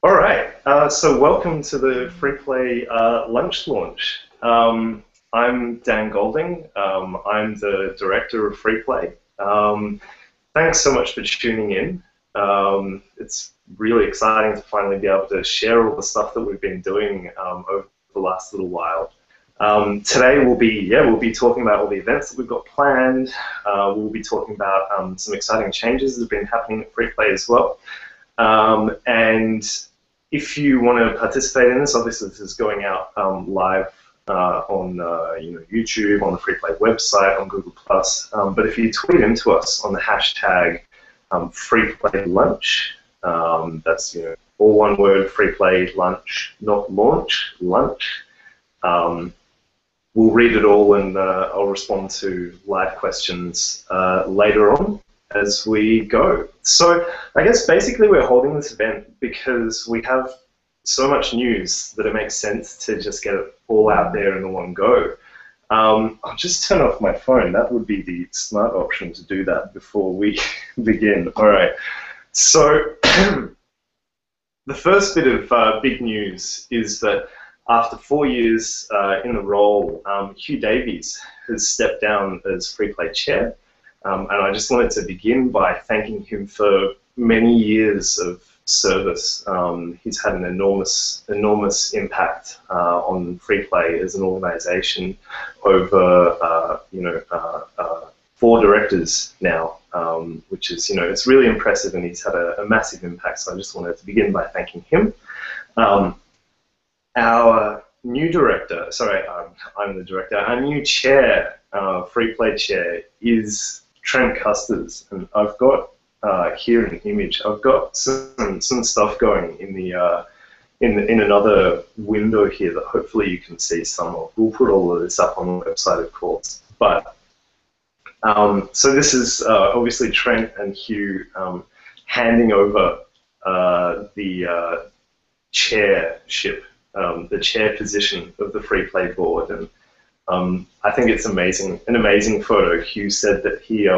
All right, so welcome to the Freeplay lunch launch. I'm Dan Golding. I'm the director of Freeplay. Thanks so much for tuning in. It's really exciting to finally be able to share all the stuff that we've been doing over the last little while. Today we'll be talking about all the events that we've got planned. We'll be talking about some exciting changes that have been happening at Freeplay as well. And if you want to participate in this, obviously this is going out live on YouTube, on the Freeplay website, on Google+. But if you tweet into us on the hashtag FreePlayLunch, that's all one word, Freeplay lunch, not launch, lunch. We'll read it all and I'll respond to live questions later on as we go. So I guess basically we're holding this event because we have so much news that it makes sense to just get it all out there in the one go. I'll just turn off my phone. That would be the smart option to do that before we begin. All right. So the first bit of big news is that after 4 years in the role, Hugh Davies has stepped down as Freeplay chair. And I just wanted to begin by thanking him for many years of service. He's had an enormous impact on Freeplay as an organization over 4 directors now, which is it's really impressive, and he's had a massive impact. So I just wanted to begin by thanking him. Our new director, I'm the director. Our new chair, Freeplay chair, is Trent Custers, and I've got here an image. I've got some stuff going in the in another window here that hopefully you can see some of. We'll put all of this up on the website, of course. But so this is obviously Trent and Hugh handing over the chairship, the chair position of the Freeplay board, and I think it's amazing, an amazing photo. Hugh said that he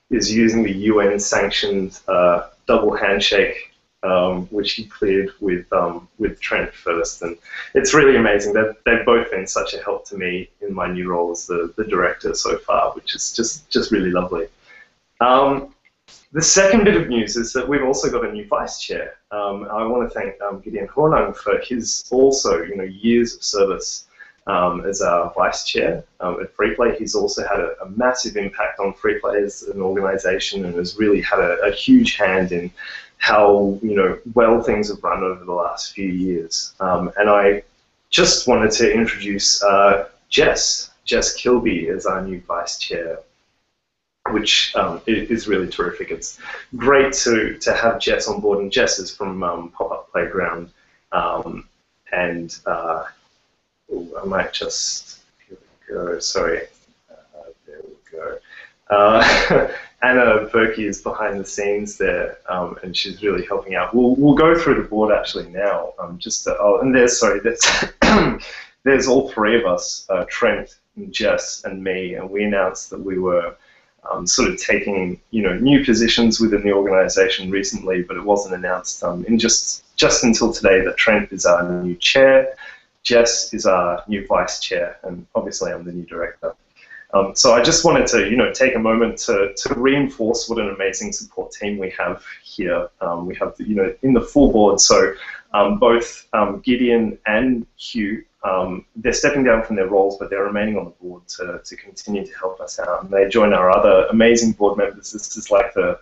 is using the UN-sanctioned double handshake, which he cleared with Trent first, and it's really amazing. They've both been such a help to me in my new role as the director so far, which is just really lovely. The second bit of news is that we've also got a new vice chair. I want to thank Gideon Hornung for his also years of service as our vice chair at Freeplay. He's also had a massive impact on Freeplay as an organization, and has really had a huge hand in how well things have run over the last few years. And I just wanted to introduce Jess Kilby as our new vice chair, which is really terrific. It's great to have Jess on board, and Jess is from Pop-Up Playground, and I might just, here we go, sorry, there we go. Anna Berkey is behind the scenes there, and she's really helping out. We'll go through the board actually now, and there's all 3 of us, Trent, and Jess, and me, and we announced that we were sort of taking new positions within the organization recently, but it wasn't announced in just until today that Trent is our new chair, Jess is our new vice chair, and obviously I'm the new director. So I just wanted to take a moment to reinforce what an amazing support team we have here. We have in the full board, so both Gideon and Hugh, they're stepping down from their roles, but they're remaining on the board to continue to help us out. And they join our other amazing board members. This is like the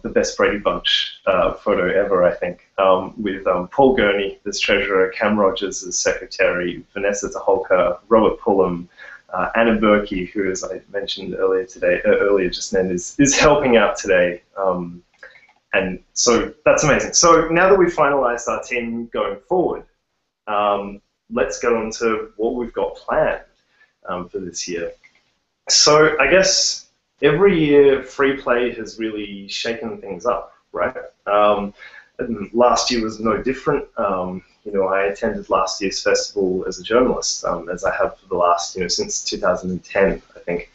best Brady Bunch photo ever, I think, with Paul Gurney as treasurer, Cam Rogers as secretary, Vanessa Taholka, Robert Pullum, Anna Berkey, who, as I mentioned earlier just then, is helping out today. And so that's amazing. So now that we've finalized our team going forward, let's go on to what we've got planned for this year. So I guess every year Freeplay has really shaken things up, right? And last year was no different. I attended last year's festival as a journalist, as I have for the last, since 2010, I think.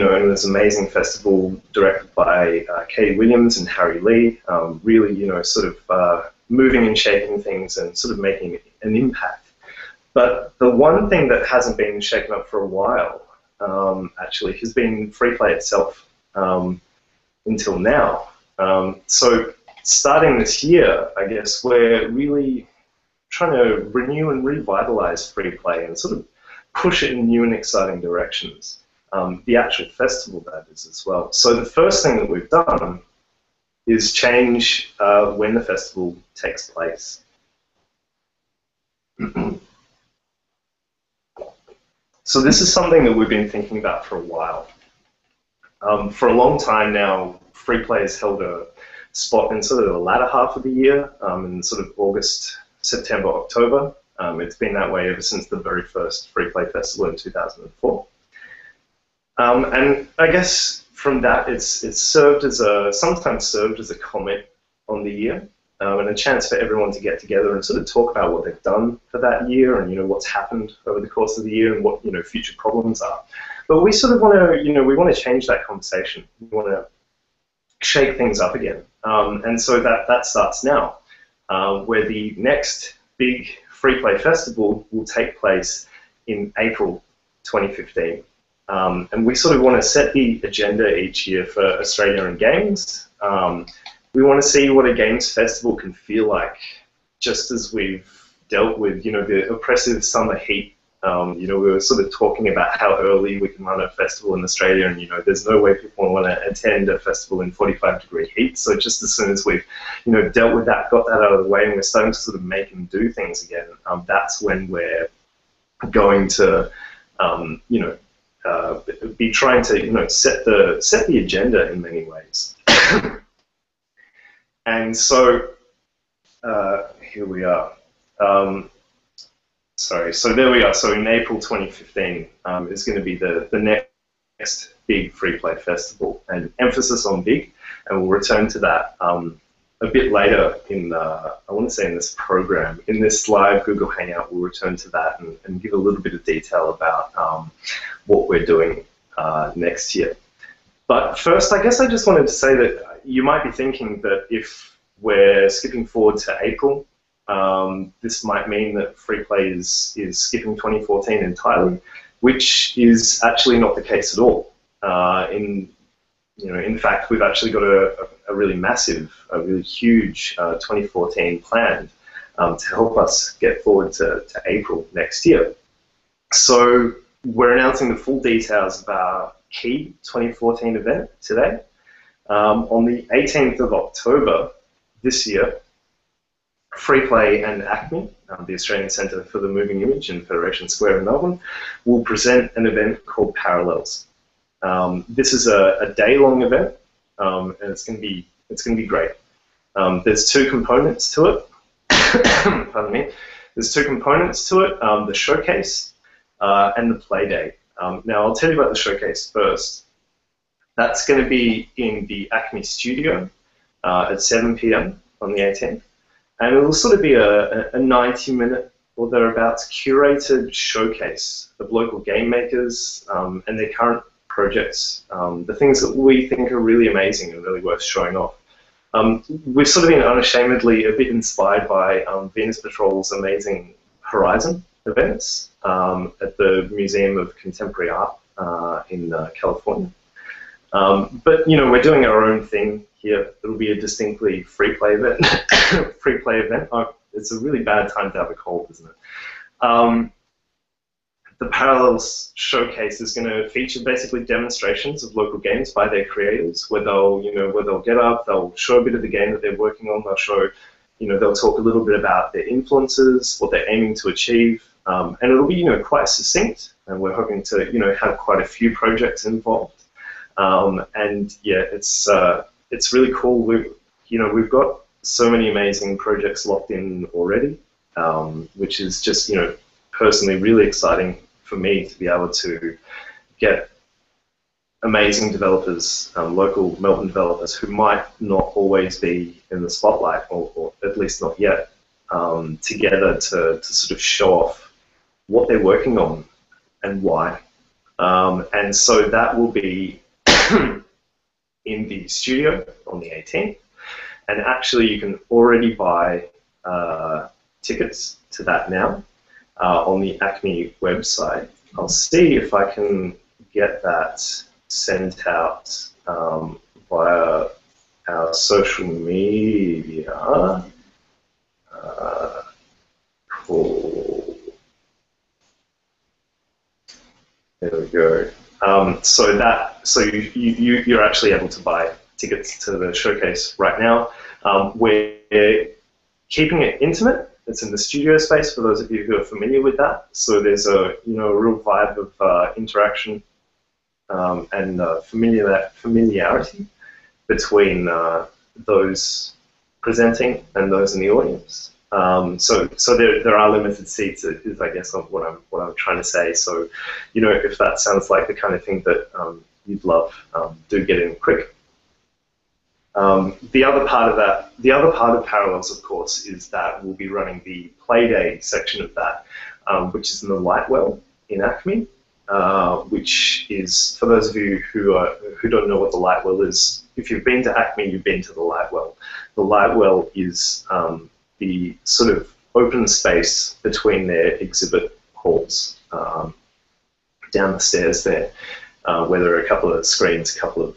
and this amazing festival directed by Katie Williams and Harry Lee, really, sort of moving and shaping things and sort of making an impact. But the one thing that hasn't been shaken up for a while, actually, has been Freeplay itself until now. So starting this year, I guess, we're really trying to renew and revitalize Freeplay and sort of push it in new and exciting directions. The actual festival, that is, as well. So the first thing that we've done is change when the festival takes place. So this is something that we've been thinking about for a while. For a long time now, Freeplay has held a spot in sort of the latter half of the year, in sort of August, September, October. It's been that way ever since the very first Freeplay Festival in 2004. And I guess from that, it's sometimes served as a comment on the year, and a chance for everyone to get together and sort of talk about what they've done for that year and what's happened over the course of the year and what future problems are. But we sort of want to we want to change that conversation. We want to shake things up again, and so that starts now, where the next big Freeplay Festival will take place in April 2015. And we sort of want to set the agenda each year for Australia and games. We want to see what a games festival can feel like, just as we've dealt with, the oppressive summer heat. We were sort of talking about how early we can run a festival in Australia, and there's no way people want to attend a festival in 45-degree heat. So just as soon as we've, dealt with that, got that out of the way, and we're starting to sort of make and do things again, that's when we're going to, be trying to, set the agenda in many ways. And so here we are. So there we are. So in April 2015 is going to be the next big Freeplay Festival, and emphasis on big, and we'll return to that a bit later in, I want to say in this program, in this live Google Hangout. We'll return to that and give a little bit of detail about what we're doing next year. But first, I guess I just wanted to say that you might be thinking that if we're skipping forward to April, this might mean that Freeplay is skipping 2014 entirely, which is actually not the case at all. In fact, we've actually got a really massive, a really huge 2014 planned to help us get forward to April next year. So we're announcing the full details of our key 2014 event today. On the 18th of October this year, Freeplay and ACME, the Australian Centre for the Moving Image in Federation Square in Melbourne, will present an event called Parallels. This is a day-long event, and it's going to be great. There's two components to it. Pardon me. There's two components to it: the showcase and the play day. Now I'll tell you about the showcase first. That's going to be in the ACME studio at 7 p.m. on the 18th. And it will sort of be a 90-minute or thereabouts curated showcase of local game makers and their current projects, the things that we think are really amazing and really worth showing off. We've sort of been unashamedly a bit inspired by Venus Patrol's amazing Horizon events at the Museum of Contemporary Art in California. But we're doing our own thing here. It'll be a distinctly Freeplay event. Freeplay event. It's a really bad time to have a cold, isn't it? The Parallels showcase is going to feature basically demonstrations of local games by their creators, where they'll get up, they'll show a bit of the game that they're working on. They'll show, they'll talk a little bit about their influences, what they're aiming to achieve, and it'll be quite succinct. And we're hoping to have quite a few projects involved. And yeah, it's really cool. We've got so many amazing projects locked in already, which is just personally really exciting for me to be able to get amazing developers, local Melbourne developers who might not always be in the spotlight, or at least not yet, together to sort of show off what they're working on and why. And so that will be in the studio on the 18th. And actually, you can already buy tickets to that now on the Acme website. I'll see if I can get that sent out via our social media. Cool. There we go. So you're actually able to buy tickets to the showcase right now. We're keeping it intimate. It's in the studio space for those of you who are familiar with that. So there's a real vibe of interaction and familiarity between those presenting and those in the audience. So there are limited seats, is I guess what I'm trying to say. So, if that sounds like the kind of thing that you'd love, do get in quick. The other part of Parallels, of course, is that we'll be running the Playday section of that, which is in the Lightwell in Acme, which is, for those of you who don't know what the Lightwell is, if you've been to Acme, you've been to the Lightwell. The Lightwell is the sort of open space between their exhibit halls down the stairs there, where there are a couple of screens, a couple of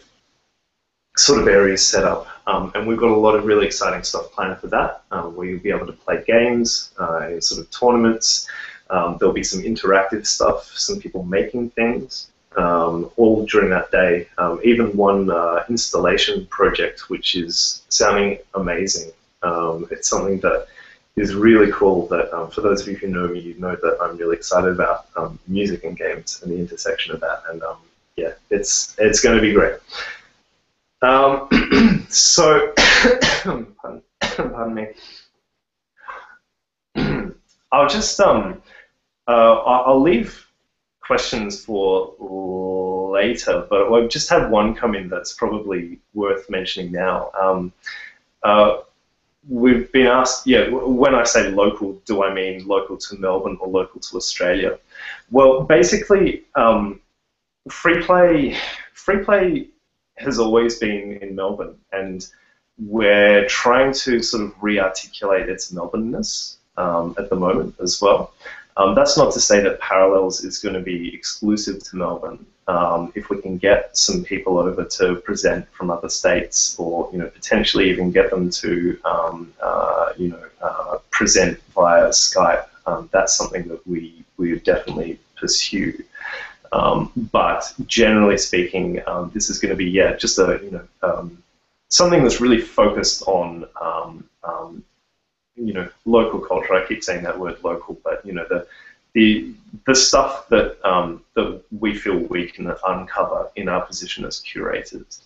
sort of areas set up, and we've got a lot of really exciting stuff planned for that, where you'll be able to play games, sort of tournaments. There'll be some interactive stuff, some people making things, all during that day. Even one installation project, which is sounding amazing. It's something that is really cool that, for those of you who know me, you know that I'm really excited about music and games and the intersection of that. And yeah, it's going to be great. So, pardon me. I'll just I'll leave questions for later, but I just have one come in that's probably worth mentioning now. We've been asked, when I say local, do I mean local to Melbourne or local to Australia? Well, basically, Freeplay has always been in Melbourne, and we're trying to sort of re-articulate its Melbourne-ness at the moment as well. That's not to say that Parallels is going to be exclusive to Melbourne. If we can get some people over to present from other states, or potentially even get them to present via Skype, that's something that we would definitely pursue. But generally speaking, this is going to be just a something that's really focused on local culture. I keep saying that word local, but the stuff that that we feel we can uncover in our position as curators.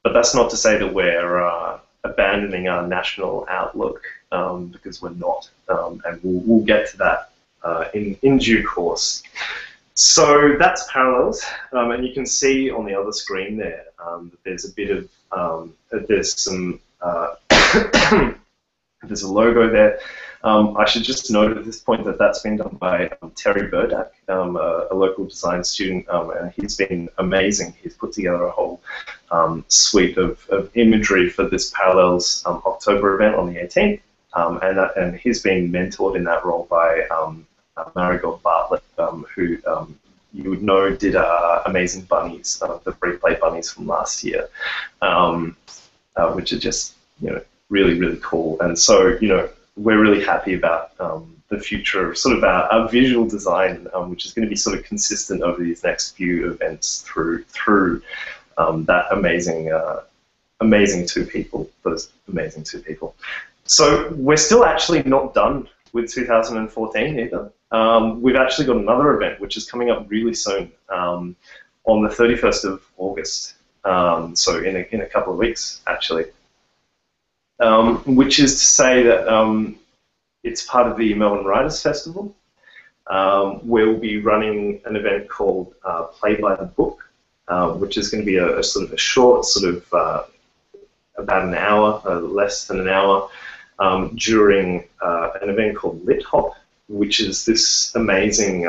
But that's not to say that we're abandoning our national outlook, because we're not, and we'll get to that in due course. So that's Parallels, and you can see on the other screen there that there's a bit of there's some there's a logo there. I should just note at this point that that's been done by Terry Burdak, a local design student, and he's been amazing. He's put together a whole suite of imagery for this Parallels October event on the 18th, and he's been mentored in that role by Marigold Bartlett, who you would know did Amazing Bunnies, the Freeplay bunnies from last year, which are just really, really cool. And so we're really happy about the future of sort of our visual design, which is going to be sort of consistent over these next few events through that amazing two people, those amazing two people. So we're still actually not done with 2014 either. We've actually got another event which is coming up really soon, on the 31st of August, so in a couple of weeks actually, which is to say that it's part of the Melbourne Writers Festival. We'll be running an event called Play by the Book, which is going to be a sort of a short, sort of about an hour, less than an hour, during an event called Lit Hop, which is this amazing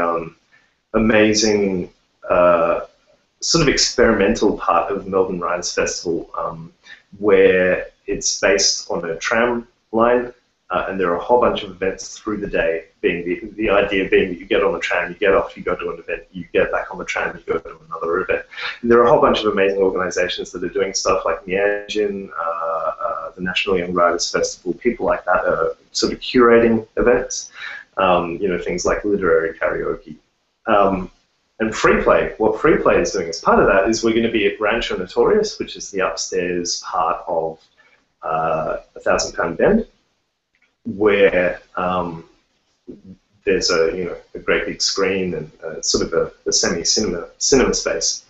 sort of experimental part of Melbourne Writers Festival, where it's based on a tram line, and there are a whole bunch of events through the day, being the idea being that you get on the tram, you get off, you go to an event, you get back on the tram, you go to another event. And there are a whole bunch of amazing organisations that are doing stuff like Nianjin, the National Young Writers Festival, people like that are sort of curating events, you know, things like literary karaoke. And Freeplay, what Freeplay is doing as part of that is we're going to be at Rancho Notorious, which is the upstairs part of £1,000 Pound Bend, where there's a great big screen and sort of a semi-cinema space.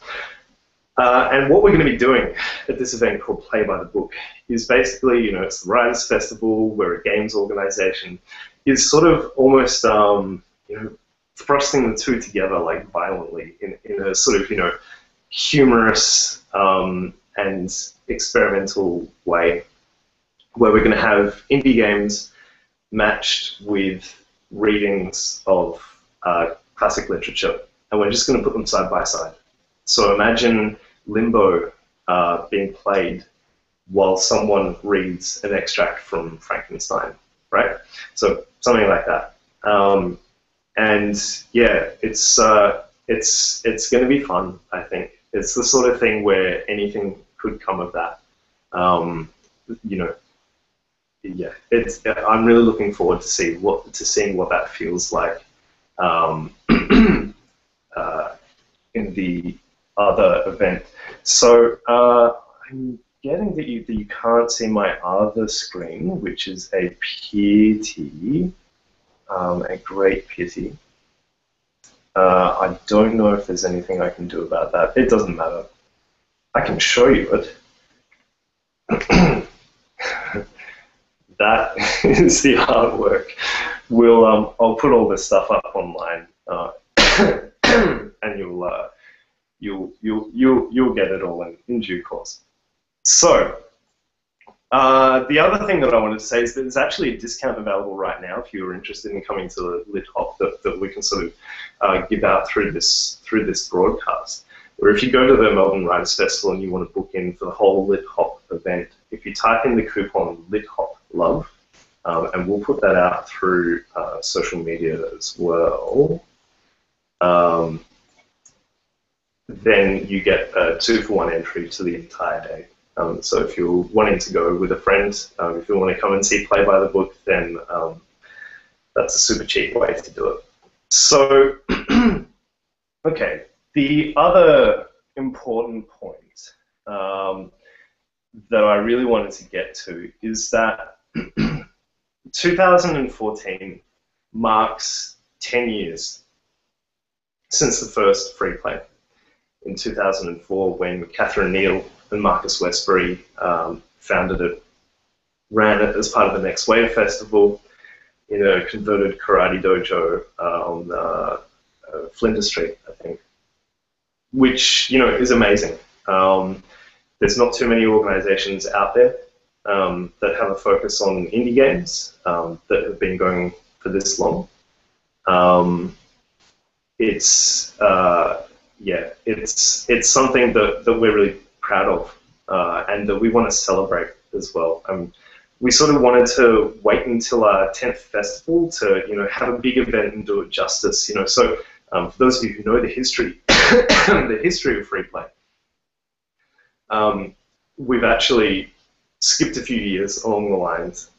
And what we're going to be doing at this event called Play by the Book is basically, you know, it's the Writers Festival, we're a games organisation, is sort of almost, you know, thrusting the two together like violently in a sort of, you know, humorous and experimental way, where we're going to have indie games matched with readings of classic literature, and we're just going to put them side by side. So imagine Limbo being played while someone reads an extract from Frankenstein, right? So something like that. And yeah, it's going to be fun, I think. It's the sort of thing where anything could come of that. You know, yeah, I'm really looking forward to seeing what that feels like in the other event. So I'm getting that you can't see my other screen, which is a pity. A great pity. I don't know if there's anything I can do about that. It doesn't matter. I can show you it. That is the artwork. I'll put all this stuff up online, and you'll get it all in due course. So. The other thing that I wanted to say is that there's actually a discount available right now if you're interested in coming to the Lit Hop that we can sort of give out through this broadcast. Or if you go to the Melbourne Writers Festival and you want to book in for the whole Lit Hop event, if you type in the coupon Lit Hop Love, and we'll put that out through social media as well, then you get a 2-for-1 entry to the entire day. So if you're wanting to go with a friend, if you want to come and see Play by the Book, then that's a super cheap way to do it. So, okay, the other important point that I really wanted to get to is that 2014 marks 10 years since the first Freeplay in 2004, when Catherine Neal and Marcus Westbury founded it, ran it as part of the Next Wave Festival in a converted karate dojo on Flinders Street, I think, which, you know, is amazing. There's not too many organizations out there that have a focus on indie games that have been going for this long. Yeah, it's something that we're really proud of, and that we want to celebrate as well. We sort of wanted to wait until our 10th festival to, you know, have a big event and do it justice. You know, so for those of you who know the history, the history of Freeplay, we've actually skipped a few years along the lines.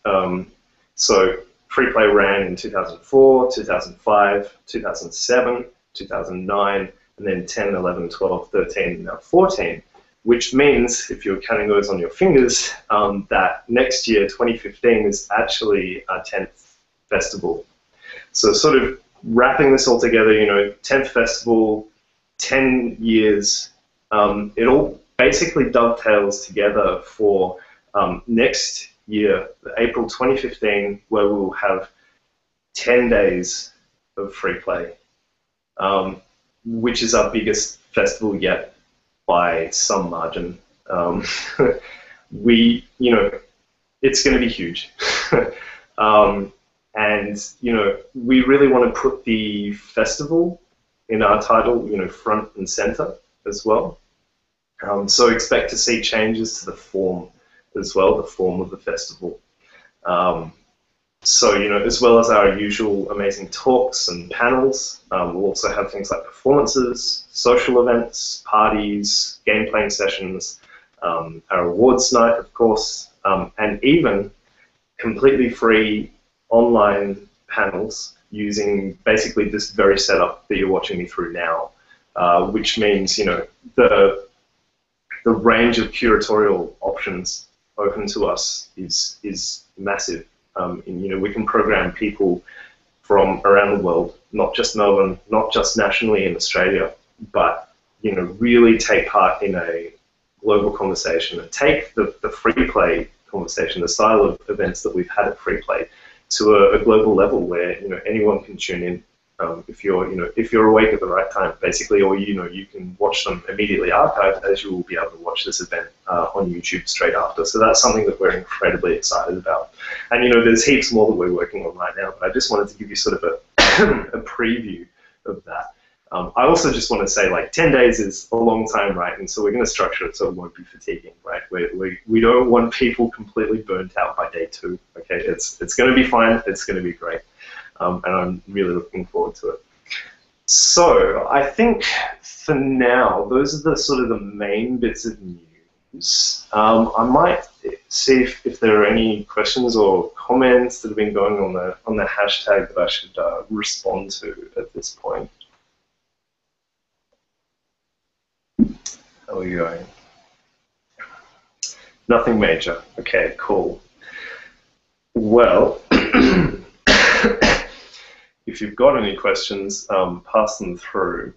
So Freeplay ran in 2004, 2005, 2007, 2009, and then 10, 11, 12, 13, and now 14. Which means, if you're counting those on your fingers, that next year, 2015, is actually our 10th festival. So sort of wrapping this all together, you know, 10th festival, 10 years, it all basically dovetails together for next year, April 2015, where we'll have 10 days of Freeplay, which is our biggest festival yet, by some margin. You know, it's going to be huge. And, you know, we really want to put the festival in our title, front and center as well. So expect to see changes to the form as well, the form of the festival. So, as well as our usual amazing talks and panels, we'll also have things like performances, social events, parties, game playing sessions, our awards night, of course, and even completely free online panels using basically this very setup that you're watching me through now, which means, the range of curatorial options open to us is massive. We can program people from around the world, not just Melbourne, not just nationally in Australia, but really take part in a global conversation and take the Freeplay conversation, the style of events that we've had at Freeplay, to a global level where anyone can tune in if you're awake at the right time, basically, or you can watch them immediately archived, as you will be able to watch this event on YouTube straight after. So that's something that we're incredibly excited about. And there's heaps more that we're working on right now, but I just wanted to give you sort of a preview of that. I also just want to say, 10 days is a long time, right? And so we're going to structure it so it won't be fatiguing, right? We don't want people completely burnt out by day 2. Okay, it's going to be fine. It's going to be great. And I'm really looking forward to it. So I think for now, those are the sort of the main bits of news. I might see if there are any questions or comments that have been going on the hashtag that I should respond to at this point. How are we going? Nothing major. Okay, cool. Well, if you've got any questions, pass them through.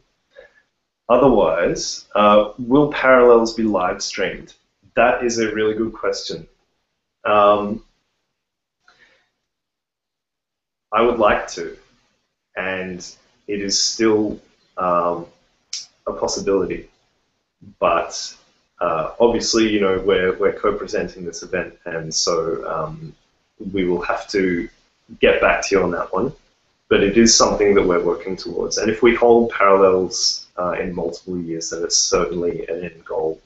Otherwise, will Parallels be live streamed? That is a really good question. I would like to, and it is still a possibility. But obviously, we're co-presenting this event, and so we will have to get back to you on that one. But it is something that we're working towards. And if we hold Parallels in multiple years, then it's certainly an end goal.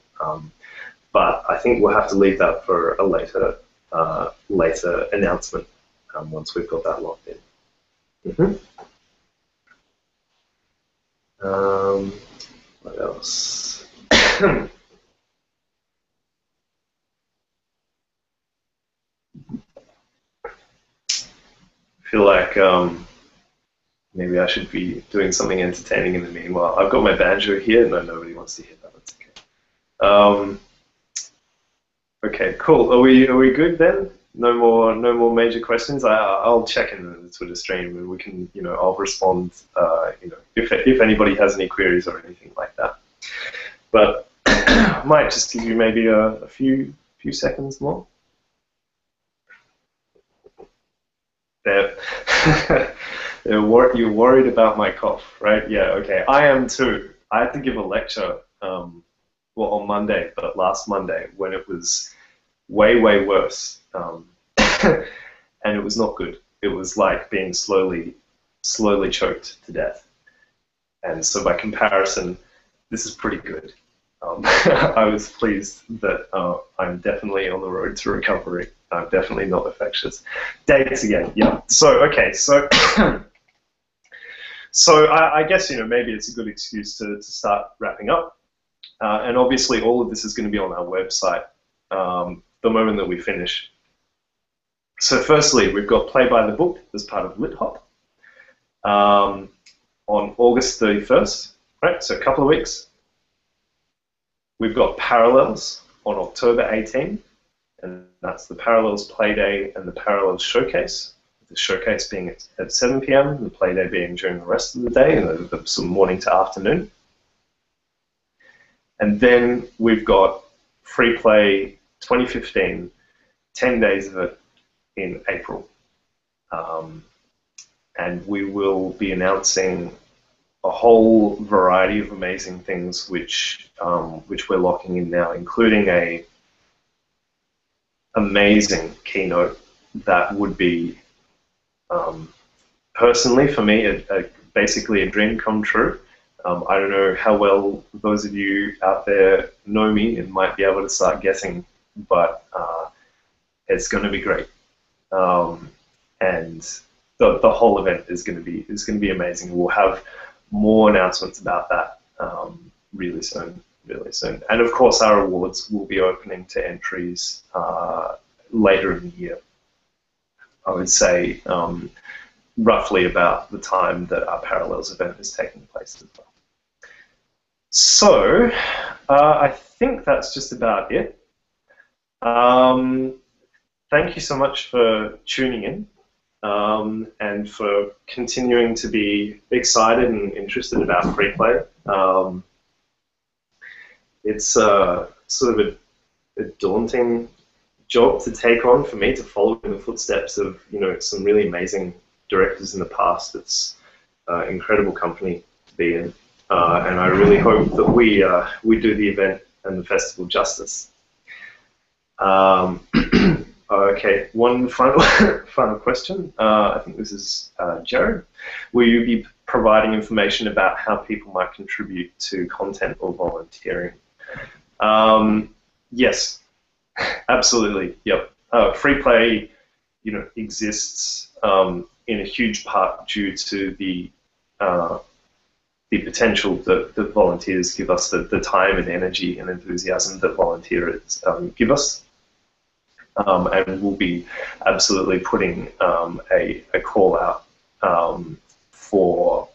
But I think we'll have to leave that for a later announcement once we've got that locked in. What else? I feel like maybe I should be doing something entertaining in the meanwhile. I've got my banjo here. No, nobody wants to hear that. That's okay. Okay, cool. Are we good then? No more major questions. I'll check in the Twitter stream, and we can, I'll respond, if anybody has any queries or anything like that. But I might just give you maybe a few seconds more. There. You're worried about my cough, right? Yeah, okay. I am too. I had to give a lecture, on Monday, but last Monday, when it was way worse, and it was not good. It was like being slowly choked to death. And so by comparison, this is pretty good. I was pleased that I'm definitely on the road to recovery. I'm definitely not infectious. Dates again, yeah. So, okay, so so I guess, maybe it's a good excuse to start wrapping up. And obviously all of this is going to be on our website the moment that we finish. So firstly, we've got Play by the Book as part of LitHop on August 31st, right? So a couple of weeks. We've got Parallels on October 18, and that's the Parallels Play Day and the Parallels Showcase. The showcase being at 7 p.m, and the play day being during the rest of the day, and the sort of morning to afternoon. And then we've got Freeplay 2015, 10 days of it in April. And we will be announcing a whole variety of amazing things which we're locking in now, including a amazing keynote that would be personally, for me, basically a dream come true. I don't know how well those of you out there know me and might be able to start guessing, but it's going to be great. And the whole event is going to be amazing. We'll have more announcements about that really soon, really soon. And of course, our awards will be opening to entries later in the year. I would say roughly about the time that our Parallels event is taking place as well. So I think that's just about it. Thank you so much for tuning in and for continuing to be excited and interested about Freeplay. It's sort of a daunting job to take on for me, to follow in the footsteps of some really amazing directors in the past. It's an incredible company to be in, and I really hope that we do the event and the festival justice. Okay, one final question. I think this is Jared. Will you be providing information about how people might contribute to content or volunteering? Yes, absolutely. Yep. Freeplay, exists in a huge part due to the potential that volunteers give us, the time and energy and enthusiasm that volunteers give us. And we'll be absolutely putting a call out for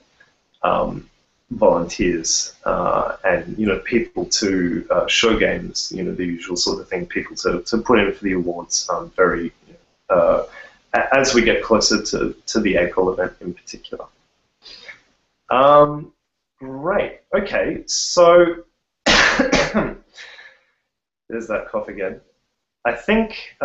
volunteers and people to show games, the usual sort of thing, people to put in for the awards very as we get closer to the April event in particular. Great. Okay, so there's that cough again. I think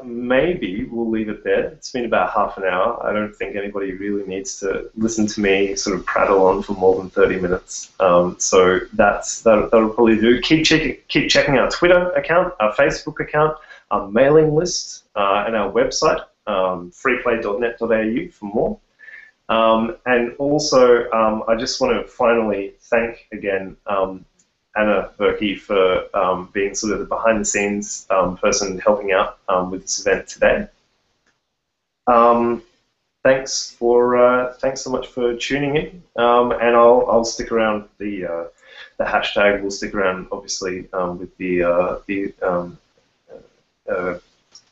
maybe we'll leave it there. It's been about half an hour. I don't think anybody really needs to listen to me sort of prattle on for more than 30 minutes. So that'll probably do. Keep checking our Twitter account, our Facebook account, our mailing list, and our website, freeplay.net.au for more. And also, I just want to finally thank again Anna Berkey for being sort of the behind-the-scenes person helping out with this event today. Thanks so much for tuning in, and I'll stick around the hashtag. We'll stick around obviously with the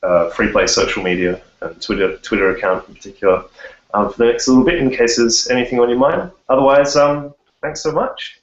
Freeplay social media and Twitter account in particular for the next little bit in case there's anything on your mind. Otherwise, thanks so much.